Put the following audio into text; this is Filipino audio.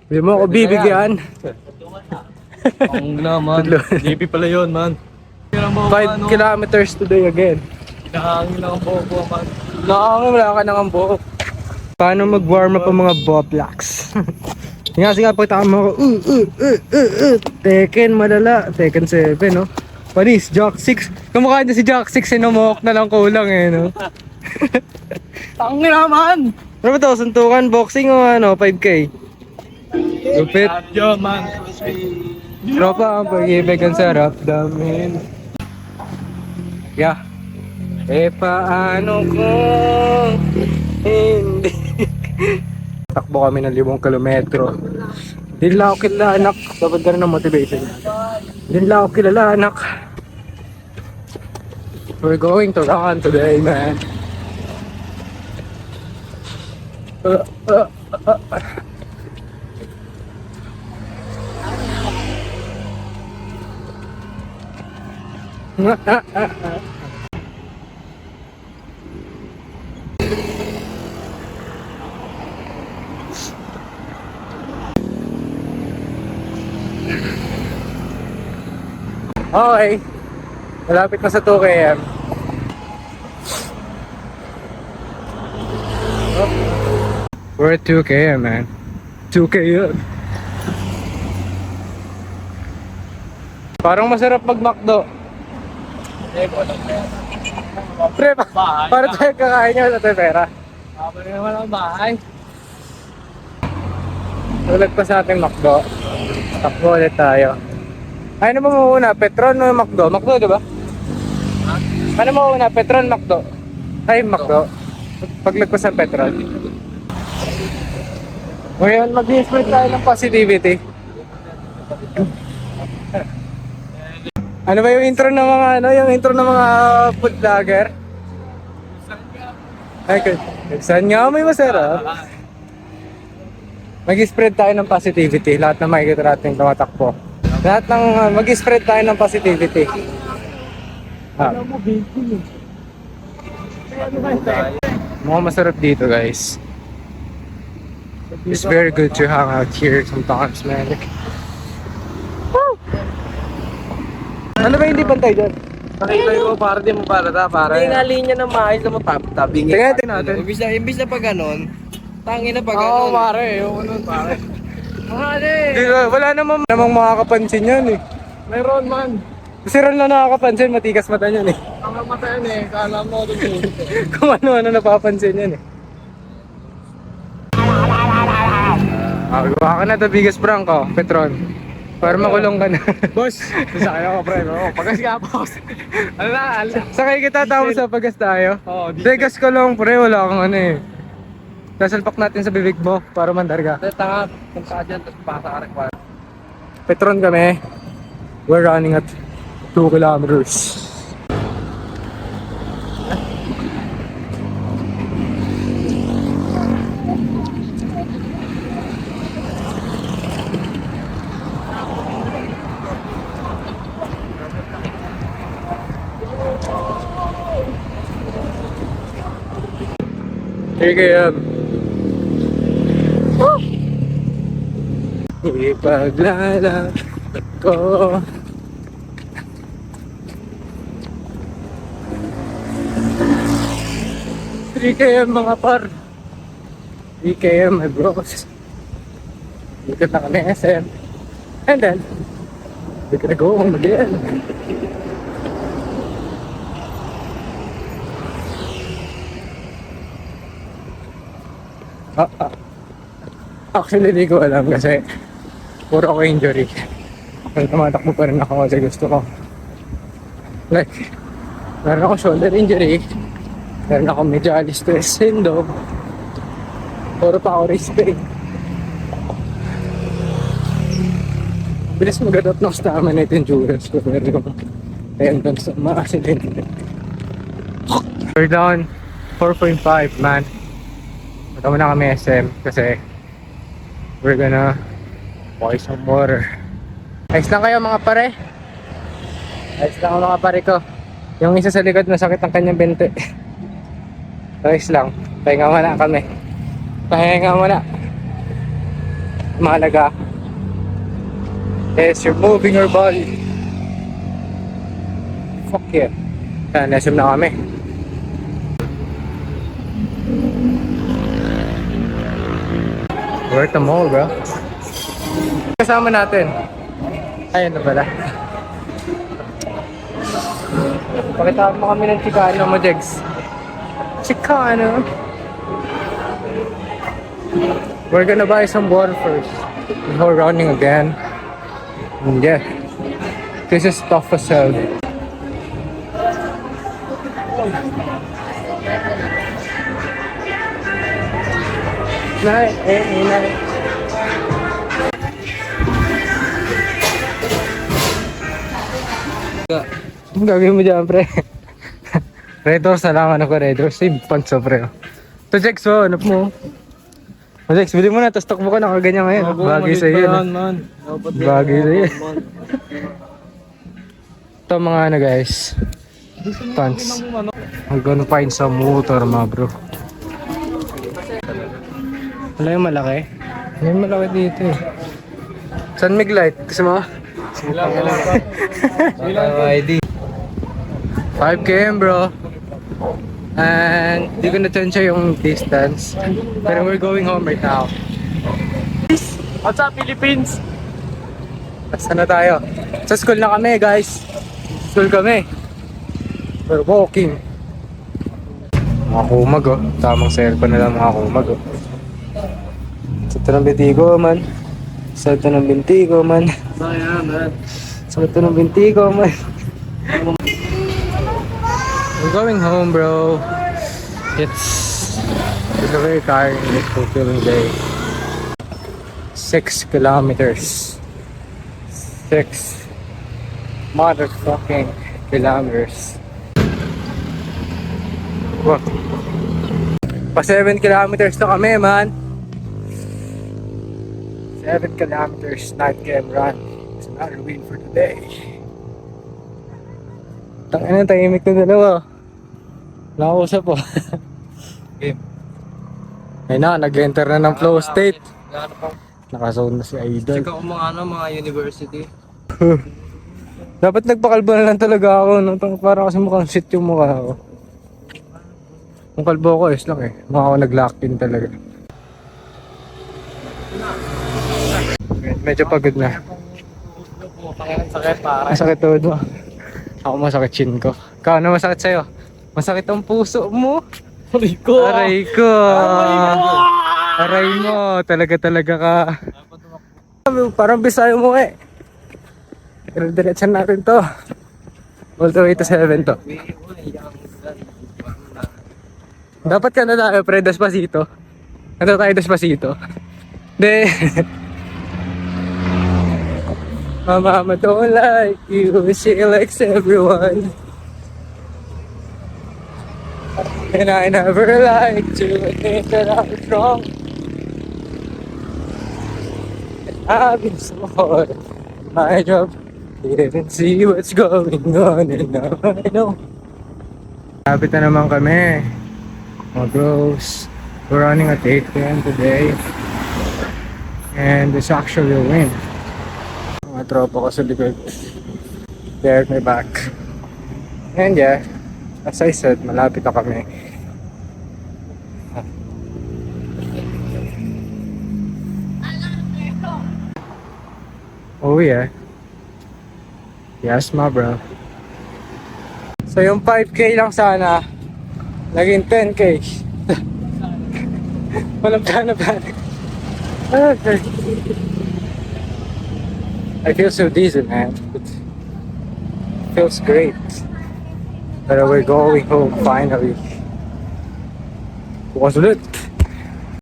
Hindi mo ako bibigyan. Ang naman. JP pala yun, man. 5 kilometers today again. Nakahangin lang ang buo man. Wala ka nang ang buhok. Paano mag-warm up ang mga boblocks? Sige nga, pagkita mo ako. Tekken, malala. Tekken 7, no? Panis, Jack 6. Kamukha niya si Jack 6, sinumok na lang kulang eh, no? Tangin naman! Ano ba to? Suntukan, boxing o ano? 5K? Lupit. Yo, man. Tropa ang pag-ibig ang sarap damin. Yeah. Paano kung hindi? Takbo kami ng 5 kilometro. Hindi lang ako kilala anak. Dapat ka rin ng motivation. Hindi lang ako kilala anak. We're going to run today, man. Okay. Malapit na sa 2 km. We're at 2 km, man. 2 km. Parang masarap mag-McDo. Pre, para tayo kakain niya wala tayo pera. Kapag naman ang bahay. Ulag pa sa ating McDo. Takbo ulit tayo. Ano ba muna? Petron o McDo? McDo, di ba? Ano muna? Petron, McDo? Ay, McDo. Paglagpas ng Petron. Ngayon, mag-spread tayo ng positivity. Ano ba yung intro ng mga ano? Yung intro ng mga food vlogger? Ay, saan nga may masarap? Mag-spread tayo ng positivity. Lahat na makikita natin tumatakbo. Lahat ng mag-spread tayo ng positivity. Mukhang masarap dito, guys. It's very good to hang out here sometimes, man. Woo! Ano ba hindi pantay dyan? Nakita ko para di mo palata, para. Hindi nga linya na maayos na matap-tabi. Tingnan natin. Imbis na pag ganon, tangin na pag Oo, ganon. pare. Oo, pare. Pare! Wala namang makakapansin yan eh. Meron man. Si Ron lang nakakapansin, matikas mata niyan eh. Ang mata yan eh, kala mo doon. Kung ano-ano napapansin yan eh. Gawa ka na to, biggest prank ko, Petron. Para makulong ka na. Boss, sasakay ako pre, no? Pagas ka boss. Ano na? Sakay kita tapos sa pagas tayo. Oo, Tegas ko lang pre, wala kang ano eh. Sasalpak natin sa bibig mo para mandar ka. Tanga, punta ka dyan, tapos pasa ka require. Petron kami. We're running at 2 kilometers. Kaya ipaglalak ko. 3 km mga par. 3 km my bros. Ikot na kami SM. And then we're gonna go home again. Actually, di ko alam kasi puro ako injury. Pero tumatakbo pa rin ako kasi gusto ko. Like, meron ako shoulder injury. Meron ako medial stress syndrome. Puro pa ako wrist pain. Bilis mag-adopt ng stamina at endurance ko. Pero yung tendon sa mga accident. We're down 4.5 man. Matama na kami SM kasi we're gonna buy some water. Ayos lang kayo mga pare. Ayos lang mga pare ko. Yung isa sa likod nasakit ang kanyang bente. Ayos lang. Pahinga muna kami. Pahinga muna. Mahalaga is you're moving your body. Fuck yeah. Yan, SM na kami. We're at the mall, bro. Kasama natin. Ayun na pala. Pakitaan mo kami ng Chicano mo, Jegs. Chicano. We're gonna buy some water first before running again. And yeah, this is tough as hell. Nay. Ang gagawin mo dyan, pre? Red Horse na lang, ano ko, Red Horse. Same pants, pre. Ito, Jex, ano mo? Jex, bili mo na, tapos takbo ka na, kaganyan ngayon. Bagay sa'yo yun. Bagay sa'yo. Ito mga ano, guys. Pants. I'm gonna find some water, mga bro. Wala yung malaki. Wala yung malaki dito eh. San Mig Light? Gusto mo? ID. 5km bro. And di ko na-tension yung distance. Pero we're going home right now. What's up, Philippines? Basta na tayo. Sa school na kami, guys. School kami. We're walking. Mga kumag oh. Tamang cellphone na lang mga kumag oh. Sakto ng bintigo man. Sakto ng bintigo man. Sakto ng bintigo man. We're going home, bro. It's a very tiring and fulfilling day. 6 kilometers. 6 motherfucking kilometers. What? Pa 7 kilometers na kami, man. 7 kilometers 9km run. It's another win for today. Tangina, tahimik na dalawa. Nakausap po. Game. Ayun na, nag-enter na ng flow state. Nakazone na si Idol. Check ako mga university. Dapat nagpakalbo na lang talaga ako. No? Para kasi mukhang shit yung mukha ko. Kung kalbo ko, is lang eh. Mukha ako nag-lock in talaga. Medyo pagod na. Sakit para. Masakit todo. Ako masakit chin ko. Ikaw, ano masakit sa'yo? Masakit ang puso mo. Aray ko! Aray ko! Aray mo! Talaga ka. Parang Bisayo mo eh. Pero diretsan natin to. All the way to 7 to. Dapat ka na tayo, pre, Despacito. Kanta tayo Despacito. De. My mama don't like you, she likes everyone. And I never like to admit that I was wrong. I've been so hard at my job, didn't see what's going on, and now I know. Lapit na naman kami, mga bros. We're running at 8 p.m. today, and it's actually a win. Mga tropa ko sa likod, they're at my back. And yeah, as I said, malapit na kami. Oh yeah. Yes, ma bro. So yung 5k lang sana, naging 10k. Walang balik. Okay. I feel so decent, man. It feels great. But we're going home finally. Bukas ulit.